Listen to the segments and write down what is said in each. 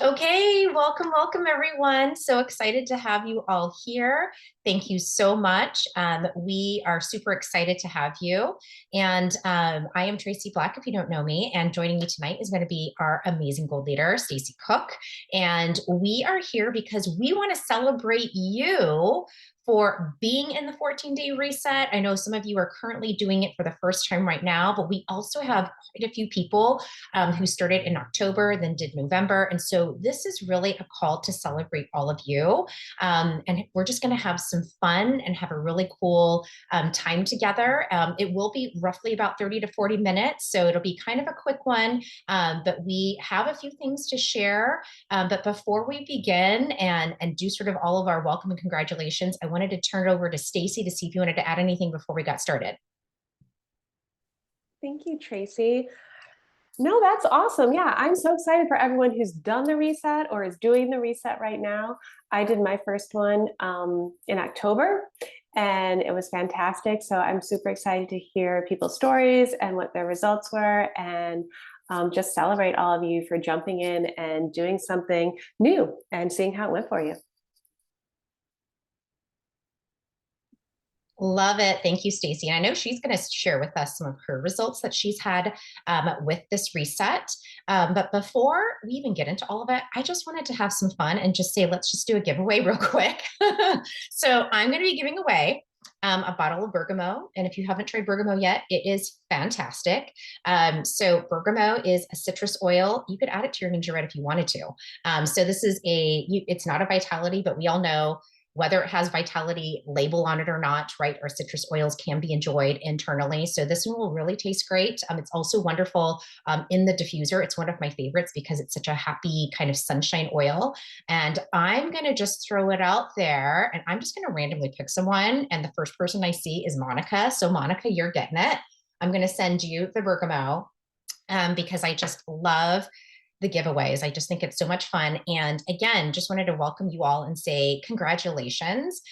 Okay, welcome everyone. So excited to have you all here. Thank you so much. We are super excited to have you. And I am Tracy Black, if you don't know me. And joining me tonight is going to be our amazing gold leader, Stacy Cook. And we are here because we want to celebrate you for being in the 14-day reset. I know some of you are currently doing it for the first time right now, but we also have quite a few people who started in October, then did November. And so this is really a call to celebrate all of you. And we're just going to have some fun and have a really cool time together. It will be roughly about 30 to 40 minutes. So it'll be kind of a quick one, but we have a few things to share. But before we begin and do sort of all of our welcome and congratulations, I wanted to turn it over to Stacy to see if you wanted to add anything before we got started. Thank you, Tracy. No, that's awesome. Yeah, I'm so excited for everyone who's done the reset or is doing the reset right now. I did my first one in October and it was fantastic. So I'm super excited to hear people's stories and what their results were, and just celebrate all of you for jumping in and doing something new and seeing how it went for you. Love it. Thank you, Stacy. And I know she's going to share with us some of her results that she's had with this reset. But before we even get into all of it, I just wanted to have some fun and just say, let's just do a giveaway real quick. So I'm going to be giving away a bottle of bergamot. And if you haven't tried bergamot yet, it is fantastic. So bergamot is a citrus oil. You could add it to your Ninja Red if you wanted to. So this is it's not a Vitality, but we all know whether it has Vitality label on it or not, right? Our citrus oils can be enjoyed internally. So this one will really taste great. It's also wonderful in the diffuser. It's one of my favorites because it's such a happy kind of sunshine oil. And I'm going to just throw it out there and I'm just going to randomly pick someone. And the first person I see is Monica. So Monica, you're getting it. I'm going to send you the bergamot because I just love the giveaways. I just think it's so much fun. And again, just wanted to welcome you all and say congratulations.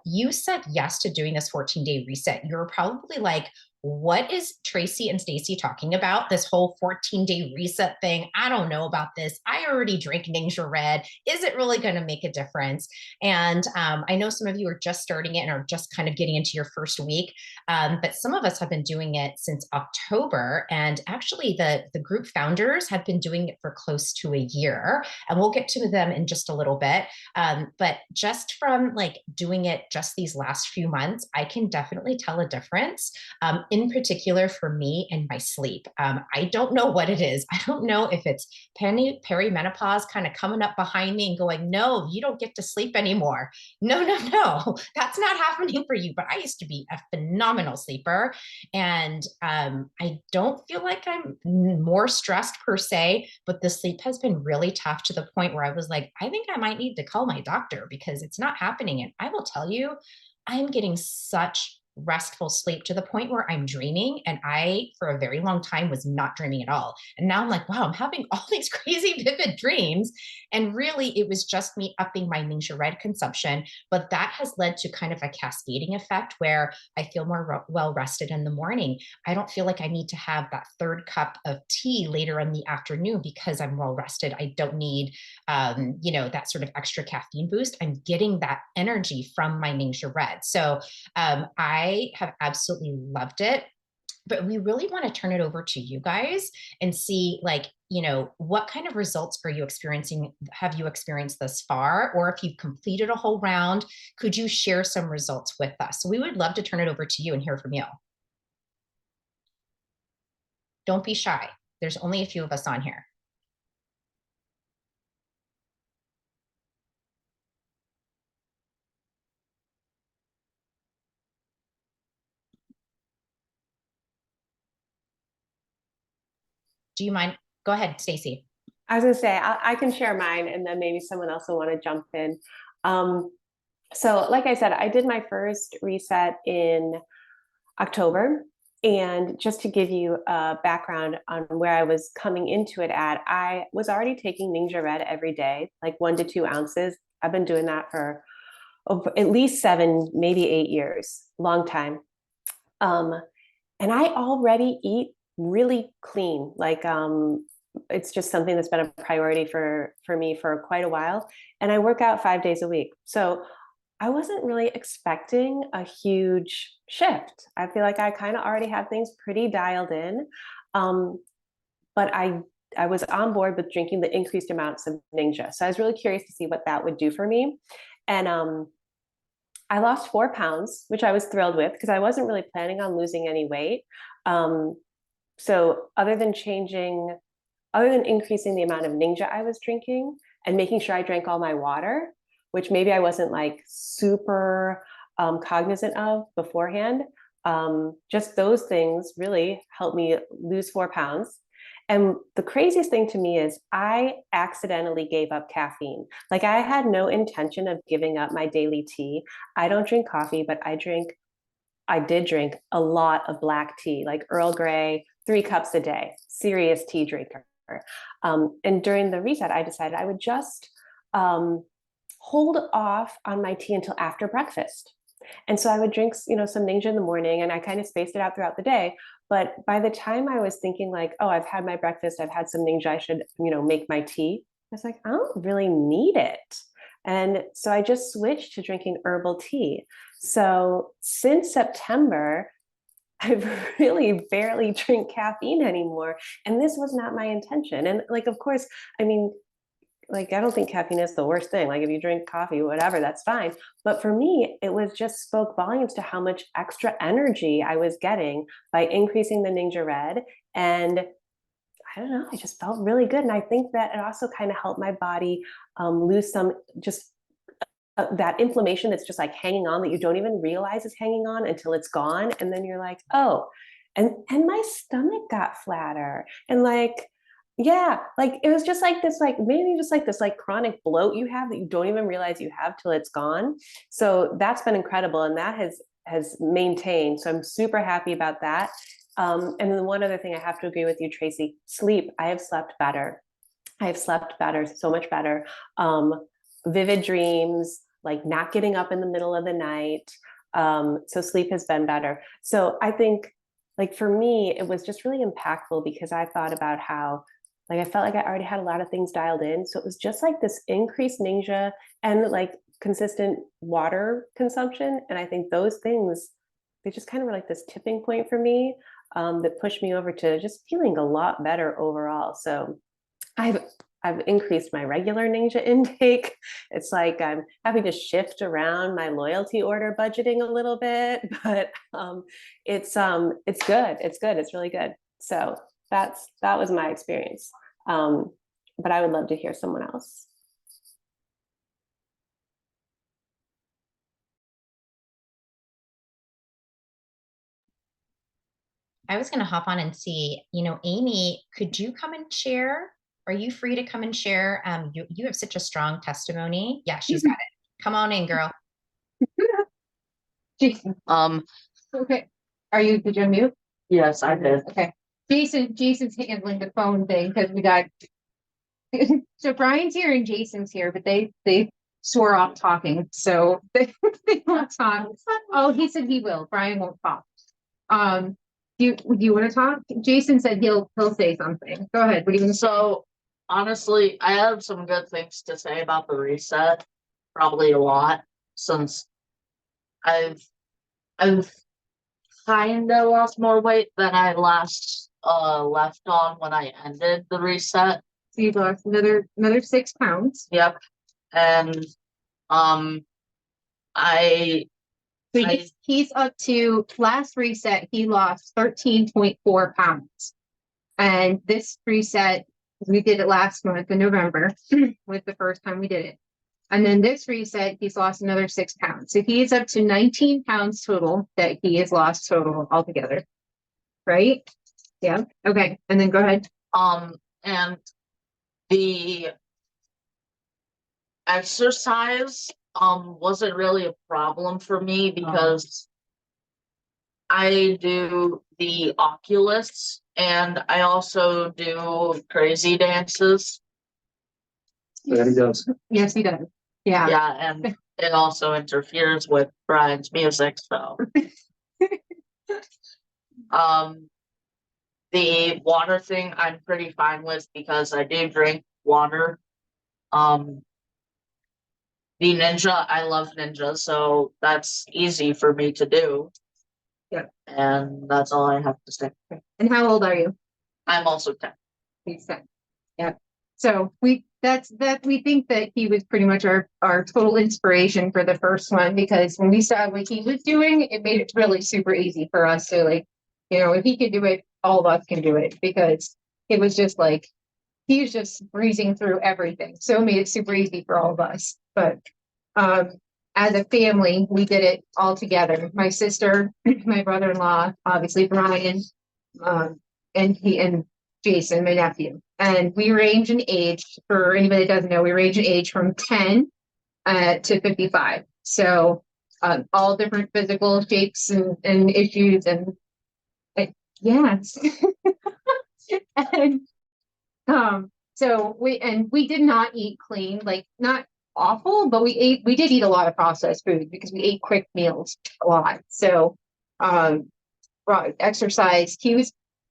You said yes to doing this 14-day reset. You're probably like, what is Tracy and Stacy talking about? This whole 14-day reset thing. I don't know about this. I already drink Ninja Red. Is it really going to make a difference? And I know some of you are just starting it and are just kind of getting into your first week. But some of us have been doing it since October. And actually the group founders have been doing it for close to a year. And we'll get to them in just a little bit. But just from like doing it just these last few months, I can definitely tell a difference. In particular for me and my sleep. I don't know what it is. I don't know if it's perimenopause kind of coming up behind me and going, no, you don't get to sleep anymore. No, that's not happening for you. But I used to be a phenomenal sleeper. And I don't feel like I'm more stressed per se, but the sleep has been really tough to the point where I was like, I think I might need to call my doctor because it's not happening. And I will tell you, I'm getting such restful sleep to the point where I'm dreaming. And I, for a very long time, was not dreaming at all. And now I'm like, wow, I'm having all these crazy, vivid dreams. And really, it was just me upping my Ninja Red consumption. But that has led to kind of a cascading effect where I feel more well rested in the morning. I don't feel like I need to have that third cup of tea later in the afternoon because I'm well rested. I don't need, that sort of extra caffeine boost. I'm getting that energy from my Ninja Red. So I have absolutely loved it. But we really want to turn it over to you guys and see, like, what kind of results are you experiencing? Have you experienced thus far? Or if you've completed a whole round, could you share some results with us? So we would love to turn it over to you and hear from you. Don't be shy. There's only a few of us on here. Do you mind? Go ahead, Stacy. I was gonna say, I can share mine and then maybe someone else will want to jump in. So like I said, I did my first reset in October. And just to give you a background on where I was coming into it at, I was already taking Ninja Red every day, like 1 to 2 ounces. I've been doing that for at least 7, maybe 8 years, long time. And I already eat really clean. Like it's just something that's been a priority for me for quite a while. And I work out 5 days a week. So I wasn't really expecting a huge shift. I feel like I kind of already had things pretty dialed in. Um, but I was on board with drinking the increased amounts of Ninja. So I was really curious to see what that would do for me. And I lost 4 pounds, which I was thrilled with because I wasn't really planning on losing any weight. Um, so other than increasing the amount of Ninja I was drinking and making sure I drank all my water, which maybe I wasn't like super cognizant of beforehand, just those things really helped me lose 4 pounds. And the craziest thing to me is I accidentally gave up caffeine. Like I had no intention of giving up my daily tea. I don't drink coffee, but I did drink a lot of black tea, like Earl Grey, 3 cups a day, serious tea drinker. And during the reset, I decided I would just hold off on my tea until after breakfast. And so I would drink, some Ninja in the morning, and I kind of spaced it out throughout the day. But by the time I was thinking like, oh, I've had my breakfast, I've had some Ninja, I should, make my tea. I was like, I don't really need it. And so I just switched to drinking herbal tea. So since September, I really barely drink caffeine anymore. And this was not my intention. And like, of course, I mean, like, I don't think caffeine is the worst thing. Like, if you drink coffee, whatever, that's fine. But for me, it was just spoke volumes to how much extra energy I was getting by increasing the Ninja Red. And I don't know, I just felt really good. And I think that it also kind of helped my body lose some just that inflammation that's just like hanging on that you don't even realize is hanging on until it's gone. And then you're like, oh, and my stomach got flatter. And like, yeah, like it was just like this, like maybe just like this like chronic bloat you have that you don't even realize you have till it's gone. So that's been incredible. And that has maintained. So I'm super happy about that. And then one other thing I have to agree with you, Tracy, sleep. I have slept better. I have slept better, so much better. Vivid dreams, like not getting up in the middle of the night. So sleep has been better. So I think like for me, it was just really impactful because I thought about how like I felt like I already had a lot of things dialed in. So it was just like this increased Ninja and like consistent water consumption. And I think those things, they just kind of were like this tipping point for me that pushed me over to just feeling a lot better overall. So I've I've increased my regular Ninja intake. It's like I'm having to shift around my loyalty order budgeting a little bit, but it's good. It's good. It's really good. So that was my experience. Um, but I would love to hear someone else. I was going to hop on and see, Amy, could you come and share? Are you free to come and share? You have such a strong testimony. Yeah, she's got it. Come on in, girl. Jason. Okay. Did you unmute? Yes, I did. Okay. Jason's handling the phone thing because we got so Brian's here and Jason's here, but they swore off talking. So they won't talk. Oh, he said he will. Brian won't talk. Do you want to talk? Jason said he'll say something. Go ahead. What do you want to say? So honestly, I have some good things to say about the reset. Probably a lot, since I've kind of lost more weight than I last left on when I ended the reset. So you've lost another 6 pounds. Yep. And I So he's up to last reset, he lost 13.4 pounds. And this reset, we did it last month in November, was the first time we did it. And then this reset, he's lost another 6 pounds. So he is up to 19 pounds total that he has lost total altogether. Right? Yeah. Okay. And then go ahead. and the exercise wasn't really a problem for me because I do the Oculus and I also do crazy dances. Yeah, he does. Yes, he does. Yeah. Yeah, and it also interferes with Brian's music, so The water thing I'm pretty fine with because I do drink water. The ninja, I love ninja, so that's easy for me to do. Yeah. And that's all I have to say. And how old are you? I'm also 10. He's 10. Yeah. So we think that he was pretty much our total inspiration for the first one, because when we saw what he was doing, it made it really super easy for us to, like, you know, if he could do it, all of us can do it, because it was just like he was just breezing through everything. So it made it super easy for all of us. But as a family, we did it all together. My sister, my brother-in-law, obviously Brian, and Jason, my nephew. And we range in age, for anybody that doesn't know, we range in age from 10 to 55. So all different physical shapes and issues and yes. And so we did not eat clean, like not awful, but we did eat a lot of processed food because we ate quick meals a lot. So exercise,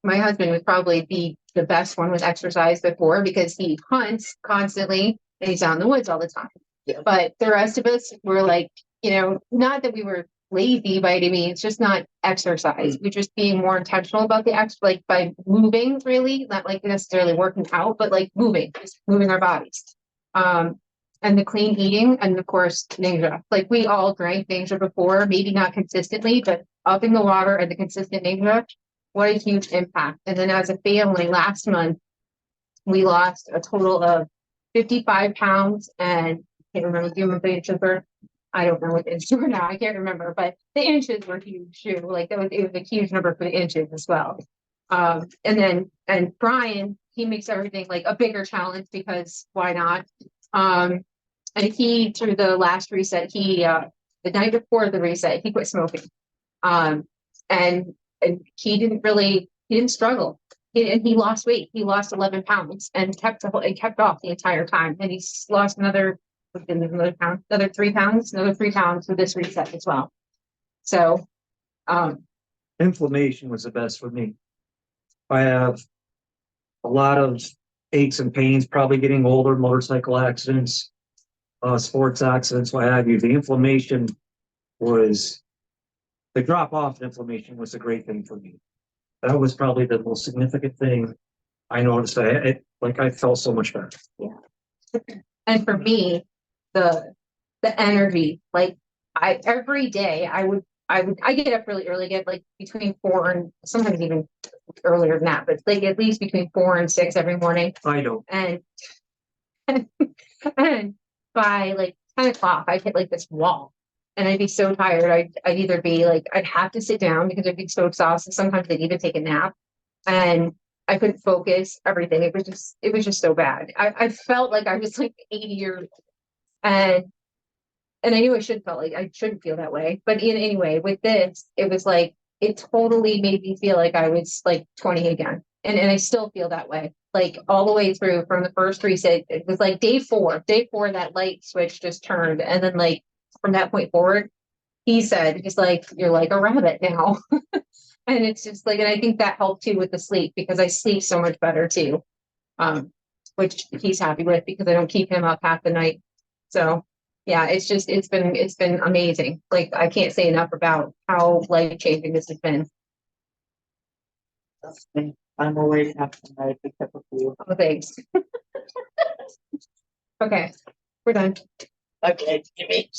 my husband was probably the best one with exercise before, because he hunts constantly and he's out in the woods all the time. Yeah. But the rest of us were like, you know, not that we were lazy by any means, just not exercise. We're just being more intentional about like by moving, really, not like necessarily working out, but like just moving our bodies. And the clean eating, and of course, Ninja. Like we all drank Ninja before, maybe not consistently, but upping the water and the consistent Ninja, what a huge impact. And then as a family, last month, we lost a total of 55 pounds, and I can't remember, do you remember the inches were? I don't know what the inches were now, I can't remember, but the inches were huge too. Like it was a huge number for the inches as well. And Brian, he makes everything like a bigger challenge, because why not? And he, through the last reset, the night before the reset, he quit smoking. And he didn't struggle. And he lost weight. He lost 11 pounds and kept off the entire time. And he's lost another 3 pounds with this reset as well. So, Inflammation was the best for me. I have a lot of aches and pains, probably getting older, motorcycle accidents, sports accidents, what have you. The drop off in inflammation was a great thing for me. That was probably the most significant thing I noticed. I felt so much better. yeah. And for me, the energy, like every day I get up really early, get like between 4 and sometimes even earlier than that, but like at least between 4 and 6 every morning. I know. And and by like 10 o'clock, I'd hit like this wall. And I'd be so tired. I'd either be like, I'd have to sit down because I'd be so exhausted. Sometimes I'd even take a nap, and I couldn't focus, everything. It was just so bad. I felt like I was like 80 years, and I knew I shouldn't feel that way. But anyway, with this, it was like, it totally made me feel like I was like 20 again. And I still feel that way, like all the way through from the first reset. It was like day four, that light switch just turned. And then like from that point forward, he's like, you're like a rabbit now. And it's just like, and I think that helped too with the sleep, because I sleep so much better too. Which he's happy with, because I don't keep him up half the night. So yeah, it's been amazing. Like I can't say enough about how life-changing this has been. That's me. I'm awake half the night because of you. Oh, thanks. Okay, we're done. Okay, Jimmy.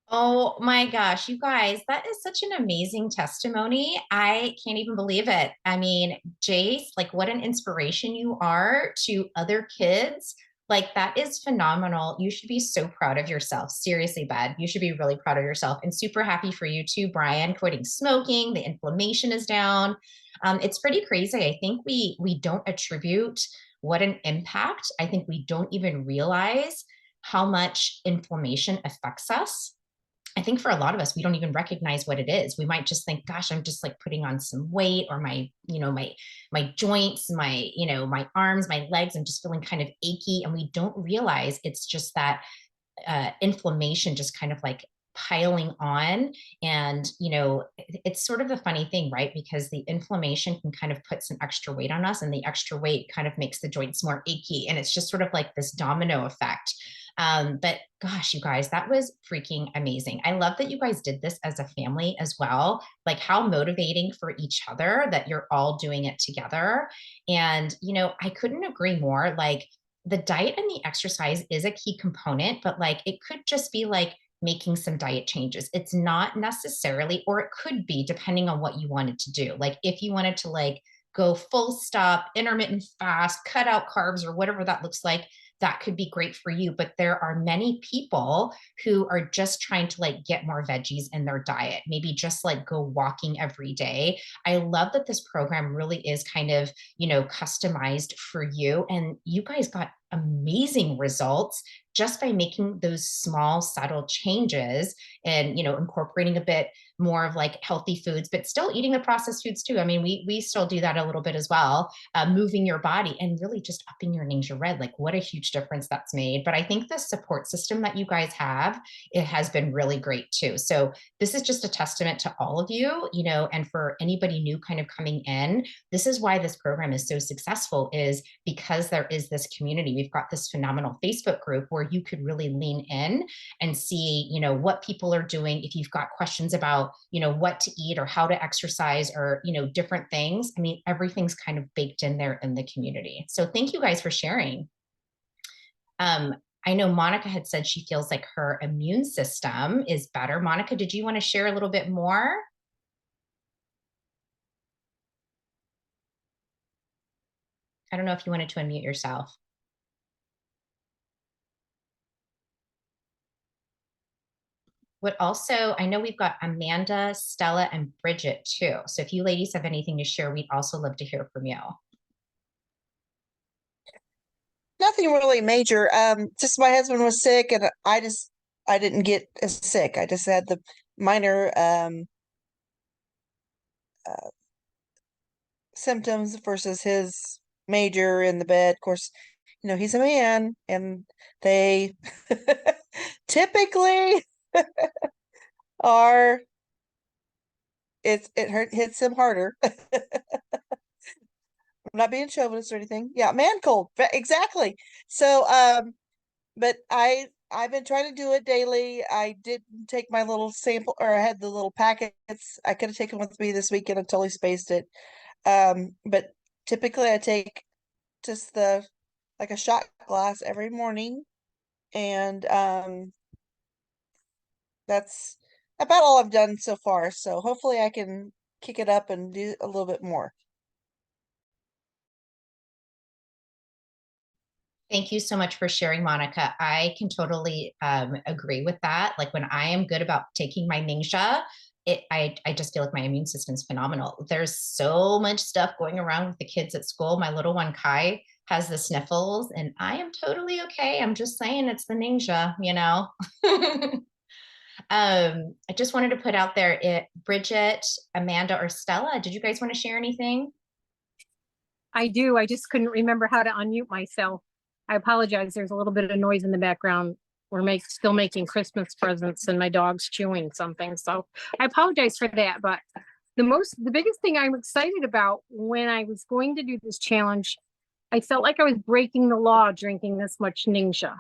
Oh my gosh, you guys, that is such an amazing testimony. I can't even believe it. I mean, Jace, like what an inspiration you are to other kids. Like that is phenomenal. You should be so proud of yourself. Seriously, bud. You should be really proud of yourself, and super happy for you too, Brian, quitting smoking. The inflammation is down. It's pretty crazy. I think we don't attribute what an impact. I think we don't even realize how much inflammation affects us. I think for a lot of us, we don't even recognize what it is. We might just think, gosh, I'm just like putting on some weight, or my joints, my arms, my legs, I'm just feeling kind of achy. And we don't realize it's just that inflammation just kind of like piling on. And, it's sort of a funny thing, right? Because the inflammation can kind of put some extra weight on us, and the extra weight kind of makes the joints more achy. And it's just sort of like this domino effect. But gosh, you guys, that was freaking amazing. I love that you guys did this as a family as well. Like, how motivating for each other that you're all doing it together. And, I couldn't agree more. Like, the diet and the exercise is a key component, but like, it could just be like making some diet changes. It's not necessarily, or it could be depending on what you wanted to do. Like, if you wanted to like go full stop, intermittent fast, cut out carbs, or whatever that looks like, that could be great for you. But there are many people who are just trying to like get more veggies in their diet, maybe just like go walking every day. I love that this program really is kind of, customized for you. And you guys got amazing results just by making those small, subtle changes and, incorporating a bit more of like healthy foods, but still eating the processed foods too. I mean, we still do that a little bit as well. Moving your body and really just upping your Ninja Red, like what a huge difference that's made. But I think the support system that you guys have, it has been really great too. So this is just a testament to all of you, and for anybody new kind of coming in, this is why this program is so successful, is because there is this community. We've got this phenomenal Facebook group where you could really lean in and see, what people are doing. If you've got questions about, what to eat or how to exercise or, different things, I mean, everything's kind of baked in there in the community. So thank you guys for sharing. I know Monica had said she feels like her immune system is better. Monica, did you want to share a little bit more? I don't know if you wanted to unmute yourself. What also, I know we've got Amanda, Stella, and Bridget too. So if you ladies have anything to share, we'd also love to hear from you. Nothing really major. Just my husband was sick, and I didn't get as sick. I just had the minor uh, symptoms versus his major in the bed. Of course, he's a man, and they typically are. Hits him harder. I'm not being chauvinist or anything. Yeah, man cold. Exactly. So, but I've been trying to do it daily. I didn't take my little sample, or I had the little packets. I could have taken with me this weekend. I totally spaced it. But typically I take just like a shot glass every morning, and that's about all I've done so far. So hopefully I can kick it up and do a little bit more. Thank you so much for sharing, Monica. I can totally agree with that. Like, when I am good about taking my Ningxia, I just feel like my immune system's phenomenal. There's so much stuff going around with the kids at school. My little one, Kai, has the sniffles, and I am totally okay. I'm just saying it's the Ningxia, I just wanted to put out there, Bridget, Amanda, or Stella, did you guys want to share anything? I do. I just couldn't remember how to unmute myself. I apologize. There's a little bit of noise in the background. We're still making Christmas presents, and my dog's chewing something. So I apologize for that. But the biggest thing I'm excited about when I was going to do this challenge, I felt like I was breaking the law drinking this much Ningxia.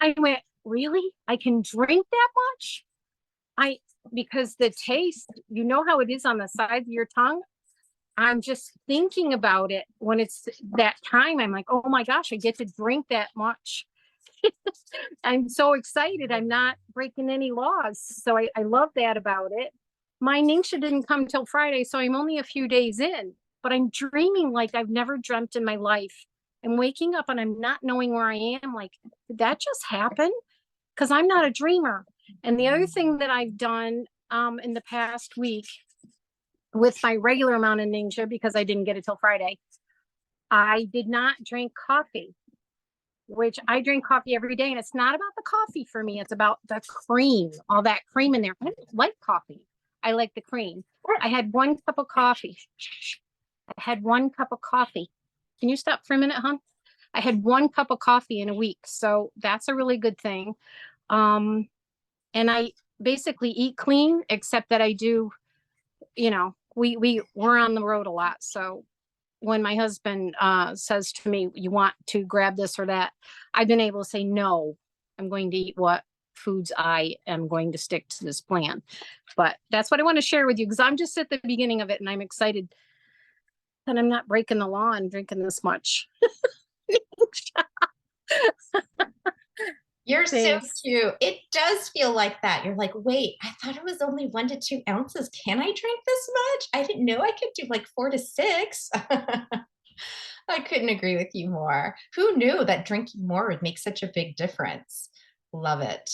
I went, really? I can drink that much? Because the taste, you know how it is on the sides of your tongue. I'm just thinking about it when it's that time. I'm like, oh my gosh, I get to drink that much. I'm so excited. I'm not breaking any laws. So I love that about it. My Ningxia didn't come till Friday, so I'm only a few days in, but I'm dreaming like I've never dreamt in my life. I'm waking up and I'm not knowing where I am. Like, did that just happen? Because I'm not a dreamer. And the other thing that I've done in the past week with my regular amount of Ningxia, because I didn't get it till Friday, I did not drink coffee, which I drink coffee every day. And it's not about the coffee for me. It's about the cream, all that cream in there. I don't like coffee. I like the cream. I had 1 cup of coffee. I had 1 cup of coffee. Can you stop for a minute, hon? I had 1 cup of coffee in a week. So that's a really good thing. and I basically eat clean, except that I do, you know, we're on the road a lot. So when my husband says to me, you want to grab this or that, I've been able to say, no, I'm going to eat what foods I am going to stick to this plan. But that's what I want to share with you, because I'm just at the beginning of it and I'm excited that I'm not breaking the law and drinking this much. You're so Thanks. cute. It does feel like that. You're like, wait, I thought it was only 1 to 2 ounces. Can I drink this much? I didn't know I could do like 4 to 6. I couldn't agree with you more. Who knew that drinking more would make such a big difference? Love it.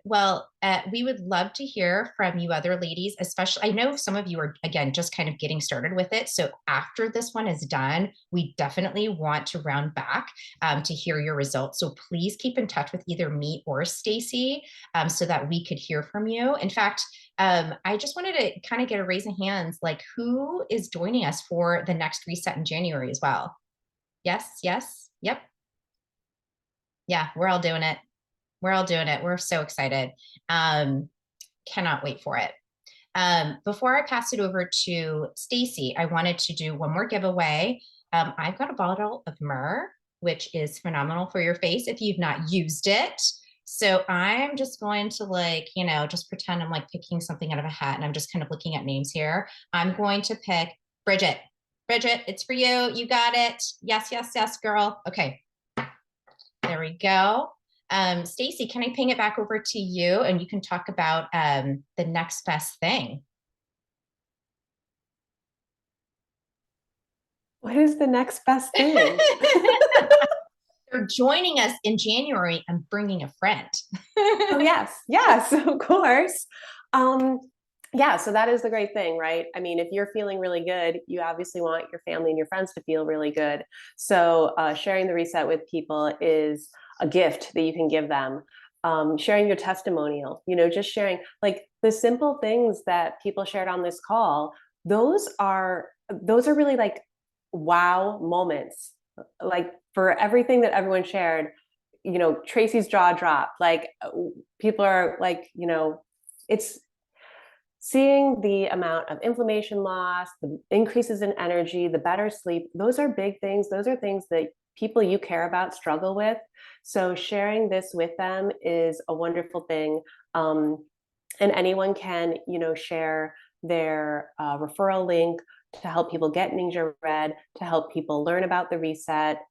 Well, we would love to hear from you other ladies, especially, I know some of you are, again, just kind of getting started with it. So after this one is done, we definitely want to round back to hear your results. So please keep in touch with either me or Stacy so that we could hear from you. In fact, I just wanted to kind of get a raise of hands, like who is joining us for the next reset in January as well? Yes, yes, yep. Yeah, we're all doing it. We're all doing it. We're so excited. Cannot wait for it. Before I pass it over to Stacy, I wanted to do one more giveaway. I've got a bottle of myrrh, which is phenomenal for your face if you've not used it. So I'm just going to like, you know, just pretend I'm like picking something out of a hat and I'm just kind of looking at names here. I'm going to pick Bridget. Bridget, it's for you. You got it. Yes, yes, yes, girl. Okay. There we go. Stacy, can I ping it back over to you and you can talk about the next best thing? What is the next best thing? They're joining us in January and bringing a friend. Oh, yes. Yes, of course. Yeah, so that is the great thing, right? I mean, if you're feeling really good, you obviously want your family and your friends to feel really good. So sharing the reset with people is a gift that you can give them. Sharing your testimonial, you know, just sharing like the simple things that people shared on this call, those are really like wow moments. Like for everything that everyone shared, you know, Tracy's jaw dropped. Like people are like, you know, it's seeing the amount of inflammation loss, the increases in energy, the better sleep. Those are big things. Those are things that people you care about struggle with. So sharing this with them is a wonderful thing. And anyone can, you know, share their referral link to help people get Ninja Red, to help people learn about the reset.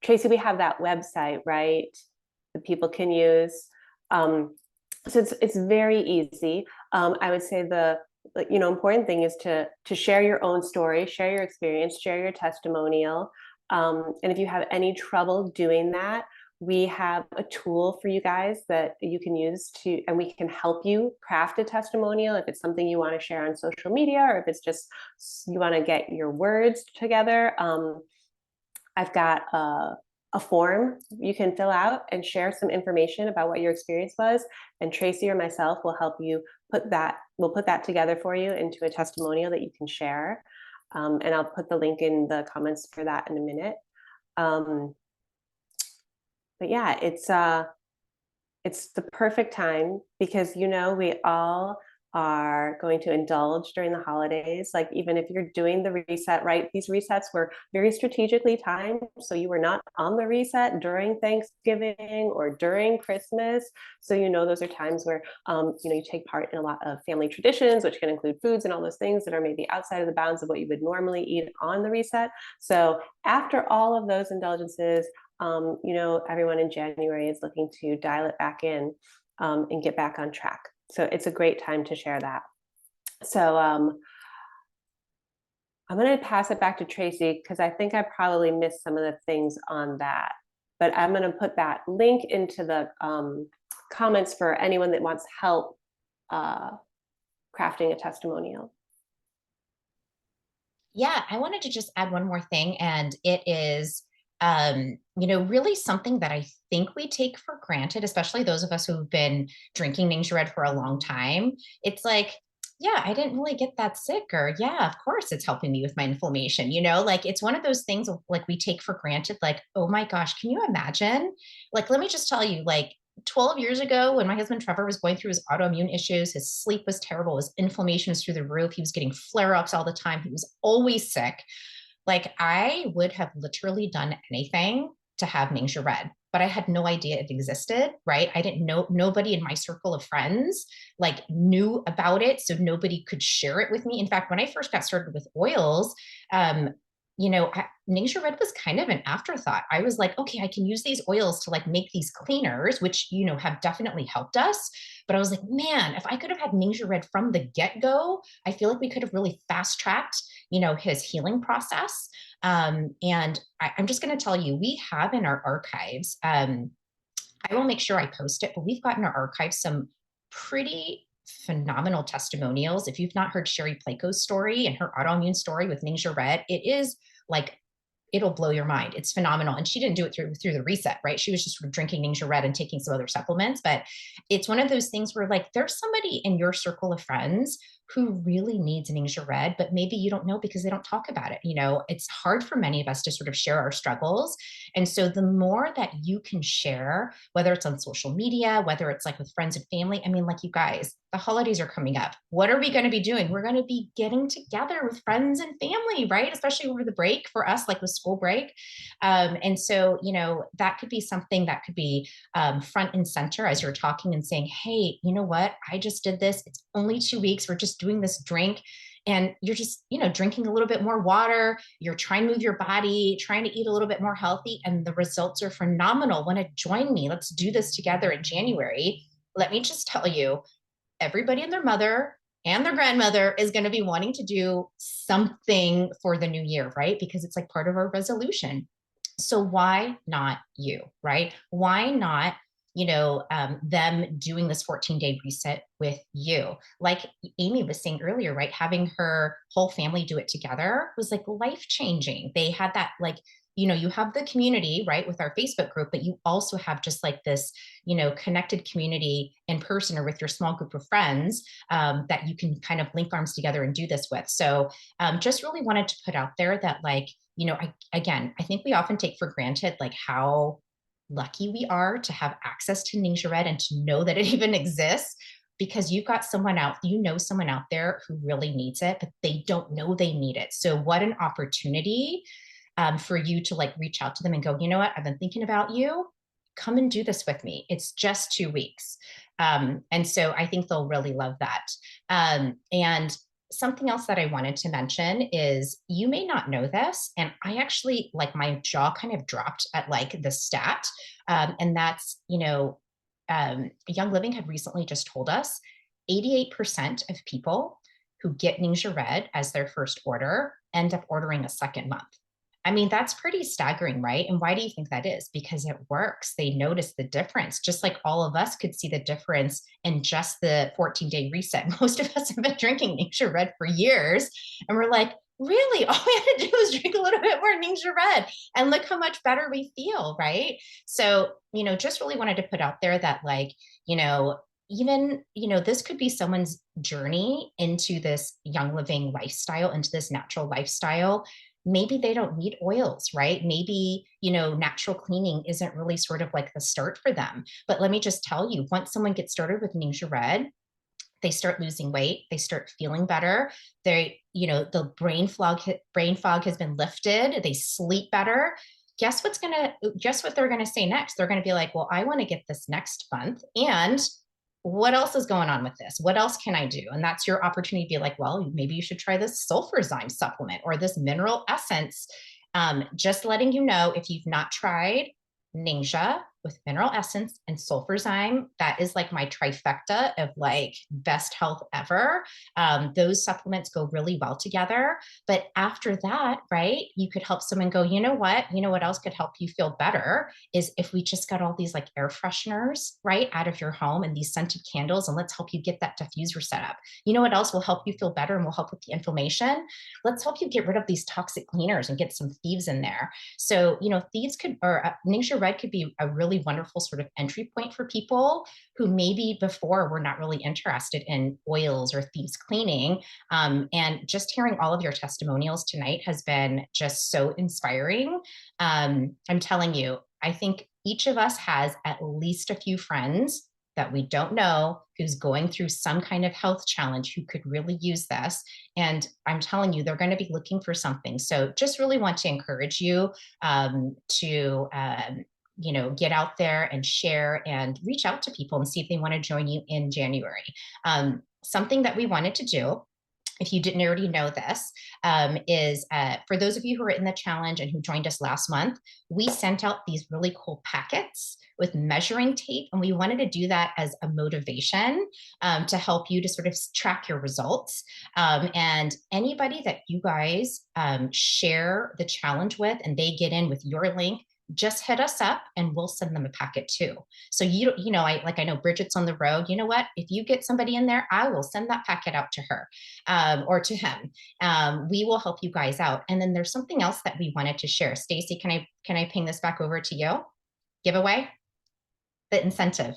Tracy, we have that website, right? That people can use. So it's very easy. I would say the important thing is to share your own story, share your experience, share your testimonial. And if you have any trouble doing that, we have a tool for you guys that you can use and we can help you craft a testimonial if it's something you want to share on social media or if it's just you want to get your words together. I've got a form you can fill out and share some information about what your experience was. And Tracy or myself will help you we'll put that together for you into a testimonial that you can share. And I'll put the link in the comments for that in a minute. But yeah, it's the perfect time because, you know, we all are going to indulge during the holidays. Like even if you're doing the reset, right? These resets were very strategically timed. So you were not on the reset during Thanksgiving or during Christmas. So, you know, those are times where, you take part in a lot of family traditions, which can include foods and all those things that are maybe outside of the bounds of what you would normally eat on the reset. So after all of those indulgences, everyone in January is looking to dial it back in and get back on track. So it's a great time to share that. So I'm going to pass it back to Tracy because I think I probably missed some of the things on that. But I'm going to put that link into the comments for anyone that wants help crafting a testimonial. Yeah, I wanted to just add one more thing, and it is really something that I think we take for granted, especially those of us who've been drinking Ninja Red for a long time. It's like, yeah, I didn't really get that sick, or yeah, of course it's helping me with my inflammation. Like it's one of those things like we take for granted, like, oh my gosh, can you imagine? Like, let me just tell you, like, 12 years ago, when my husband Trevor was going through his autoimmune issues, his sleep was terrible, his inflammation was through the roof, he was getting flare ups all the time, he was always sick. Like, I would have literally done anything to have Ningxia Red, but I had no idea it existed, right? I didn't know, nobody in my circle of friends like knew about it. So nobody could share it with me. In fact, when I first got started with oils, um, Ningxia Red was kind of an afterthought. I was like, okay, I can use these oils to like make these cleaners, which, have definitely helped us. But I was like, man, if I could have had Ningxia Red from the get go, I feel like we could have really fast tracked, his healing process. And I'm just going to tell you, we have in our archives, I will make sure I post it, but we've got in our archives some pretty phenomenal testimonials. If you've not heard Sherry Plako's story and her autoimmune story with Ningxia Red, it is like, it'll blow your mind. It's phenomenal. And she didn't do it through the reset, right? She was just sort of drinking Ningxia Red and taking some other supplements. But it's one of those things where like there's somebody in your circle of friends who really needs Ningxia Red, but maybe you don't know because they don't talk about it. It's hard for many of us to sort of share our struggles. And so the more that you can share, whether it's on social media, whether it's like with friends and family, I mean, like you guys, the holidays are coming up. What are we going to be doing? We're going to be getting together with friends and family, right? Especially over the break for us, like with school break. And so, that could be something that could be front and center as you're talking and saying, hey, you know what? I just did this. It's only 2 weeks. We're just doing this drink. And you're just, drinking a little bit more water. You're trying to move your body, trying to eat a little bit more healthy. And the results are phenomenal. Want to join me? Let's do this together in January. Let me just tell you, everybody and their mother and their grandmother is going to be wanting to do something for the new year, right? Because it's like part of our resolution. So why not you, right? Why not, them doing this 14-day reset with you? Like Amy was saying earlier, right? Having her whole family do it together was like life changing. They had that like, you have the community, right, with our Facebook group, but you also have just like this, connected community in person or with your small group of friends that you can kind of link arms together and do this with. So just really wanted to put out there that like, I think we often take for granted like how lucky we are to have access to Ningxia Red and to know that it even exists, because you've got someone out there who really needs it, but they don't know they need it. So what an opportunity for you to like reach out to them and go, you know what, I've been thinking about you. Come and do this with me. It's just 2 weeks. And so I think they'll really love that. And something else that I wanted to mention is you may not know this. And I actually like my jaw kind of dropped at like the stat. And that's, Young Living had recently just told us 88% of people who get Ningxia Red as their first order end up ordering a second month. I mean, that's pretty staggering, right? And why do you think that is? Because it works. They notice the difference, just like all of us could see the difference in just the 14-day reset. Most of us have been drinking Ningxia Red for years, and we're like, really? All we had to do is drink a little bit more Ningxia Red, and look how much better we feel, right? So, just really wanted to put out there that, like, even this could be someone's journey into this Young Living lifestyle, into this natural lifestyle. Maybe they don't need oils, right? Maybe, natural cleaning isn't really sort of like the start for them. But let me just tell you, once someone gets started with Ningxia Red, they start losing weight, they start feeling better. The brain fog has been lifted, they sleep better. Guess what they're gonna say next? They're gonna be like, well, I want to get this next month. And what else is going on with this? What else can I do? And that's your opportunity to be like, well, maybe you should try this sulfurzyme supplement or this mineral essence. Just letting you know, if you've not tried Ningxia with mineral essence and sulfurzyme, that is like my trifecta of like best health ever. Those supplements go really well together. But after that, right, you could help someone go, you know what else could help you feel better is if we just got all these like air fresheners, right, out of your home and these scented candles, and let's help you get that diffuser set up. You know what else will help you feel better and will help with the inflammation? Let's help you get rid of these toxic cleaners and get some thieves in there. So, Ningxia Red could be a really wonderful sort of entry point for people who maybe before were not really interested in oils or thieves cleaning. And just hearing all of your testimonials tonight has been just so inspiring. I'm telling you, I think each of us has at least a few friends that we don't know who's going through some kind of health challenge who could really use this. And I'm telling you, they're going to be looking for something. So just really want to encourage you to get out there and share and reach out to people and see if they want to join you in January. Something that we wanted to do, if you didn't already know this, is for those of you who are in the challenge and who joined us last month, we sent out these really cool packets with measuring tape, and we wanted to do that as a motivation to help you to sort of track your results. And anybody that you guys share the challenge with and they get in with your link, just hit us up and we'll send them a packet too. So I know Bridget's on the road. You know what? If you get somebody in there, I will send that packet out to her or to him. We will help you guys out. And then there's something else that we wanted to share. Stacy, can I ping this back over to you? Giveaway? The incentive.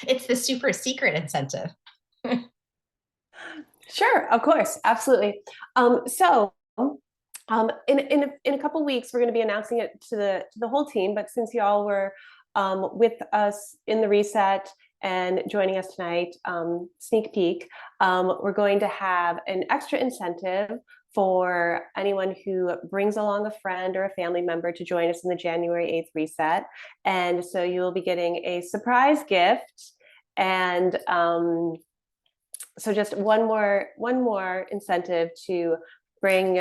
It's the super secret incentive. Sure, of course, absolutely. In a couple weeks, we're going to be announcing it to the whole team. But since y'all were with us in the reset and joining us tonight, sneak peek, we're going to have an extra incentive for anyone who brings along a friend or a family member to join us in the January 8th reset. And so you will be getting a surprise gift. And so just one more incentive to bring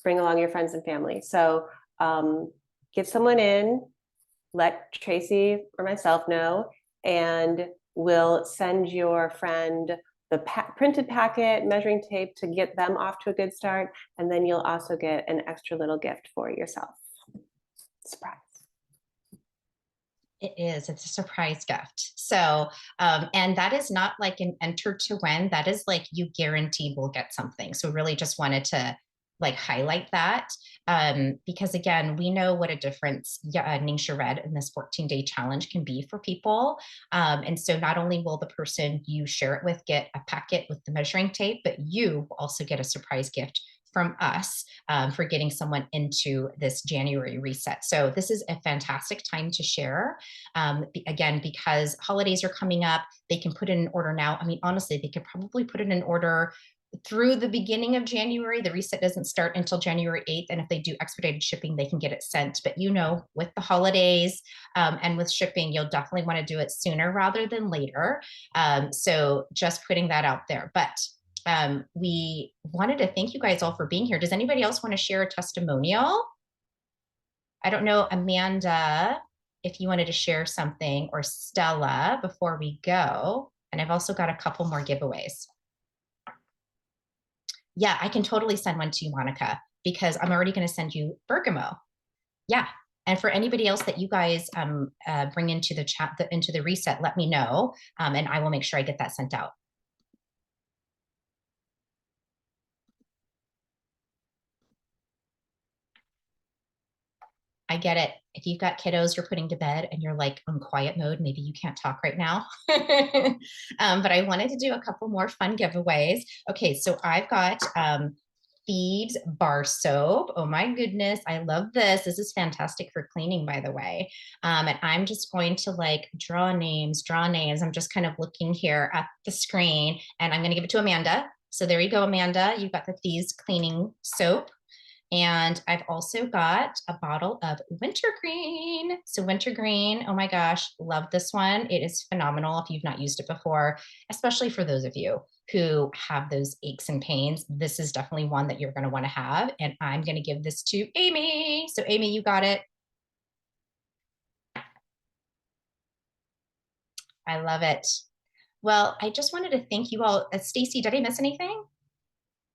along your friends and family. So get someone in, let Tracy or myself know, and we'll send your friend the printed packet, measuring tape to get them off to a good start. And then you'll also get an extra little gift for yourself. Surprise. It is. It's a surprise gift. So, and that is not like an enter to win. That is like you guaranteed will get something. So really just wanted to highlight that because again, we know what a difference Ningxia Red in this 14-day challenge can be for people. And so not only will the person you share it with get a packet with the measuring tape, but you also get a surprise gift from us for getting someone into this January reset. So this is a fantastic time to share. Again, because holidays are coming up, they can put in an order now. I mean, honestly, they could probably put in an order through the beginning of January. The reset doesn't start until January 8th. And if they do expedited shipping, they can get it sent. But with the holidays and with shipping, you'll definitely want to do it sooner rather than later. So just putting that out there. But we wanted to thank you guys all for being here. Does anybody else want to share a testimonial? I don't know, Amanda, if you wanted to share something, or Stella before we go. And I've also got a couple more giveaways. Yeah, I can totally send one to you, Monica, because I'm already going to send you Bergamo. Yeah. And for anybody else that you guys bring into the chat, into the reset, let me know. And I will make sure I get that sent out. I get it. If you've got kiddos you're putting to bed and you're like on quiet mode, maybe you can't talk right now. But I wanted to do a couple more fun giveaways. Okay, so I've got Thieves bar soap. Oh my goodness, I love this. This is fantastic for cleaning, by the way. And I'm just going to draw names. I'm just kind of looking here at the screen, and I'm going to give it to Amanda. So there you go, Amanda. You've got the Thieves cleaning soap. And I've also got a bottle of wintergreen. So wintergreen, oh my gosh, love this one. It is phenomenal if you've not used it before, especially for those of you who have those aches and pains. This is definitely one that you're going to want to have. And I'm going to give this to Amy. So Amy, you got it. I love it. Well, I just wanted to thank you all. Stacy, did I miss anything?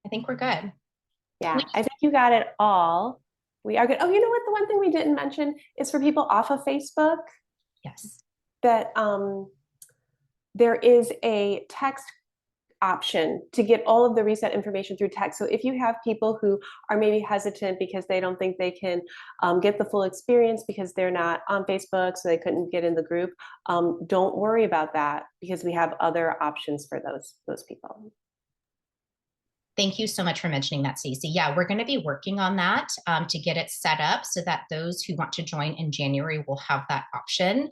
I think we're good. Yeah, I think you got it all. We are good. Oh, you know what? The one thing we didn't mention is for people off of Facebook. Yes. That there is a text option to get all of the reset information through text. So if you have people who are maybe hesitant because they don't think they can get the full experience because they're not on Facebook, so they couldn't get in the group, don't worry about that because we have other options for those people. Thank you so much for mentioning that, Stacey. Yeah, we're going to be working on that to get it set up so that those who want to join in January will have that option.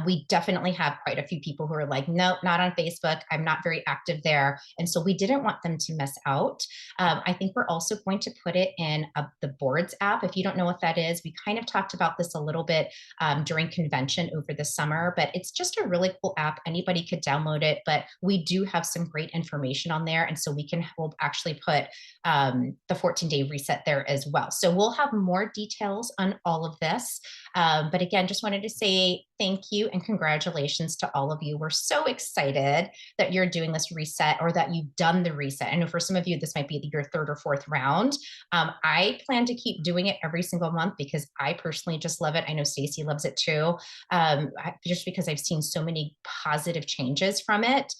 We definitely have quite a few people who are like, no, not on Facebook. I'm not very active there. And so we didn't want them to miss out. I think we're also going to put it in the boards app. If you don't know what that is, we kind of talked about this a little bit during convention over the summer, but it's just a really cool app. Anybody could download it, but we do have some great information on there. And so we'll actually put the 14-day reset there as well. So we'll have more details on all of this. But again, just wanted to say thank you and congratulations to all of you. We're so excited that you're doing this reset or that you've done the reset. I know for some of you, this might be your third or fourth round. I plan to keep doing it every single month because I personally just love it. I know Stacey loves it too, just because I've seen so many positive changes from it.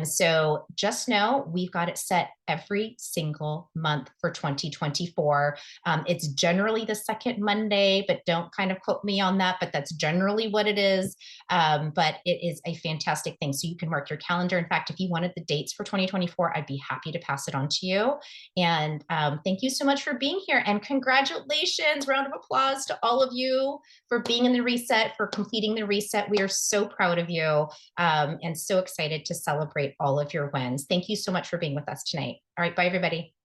So just know we've got it set every single month for 2024. It's generally the second Monday, but don't kind of quote me on that, but that's generally what it is. But it is a fantastic thing. So you can mark your calendar. In fact, if you wanted the dates for 2024, I'd be happy to pass it on to you. And thank you so much for being here, and congratulations, round of applause to all of you for being in the reset, for completing the reset. We are so proud of you and so excited to celebrate all of your wins. Thank you so much for being with us tonight. All right, bye everybody.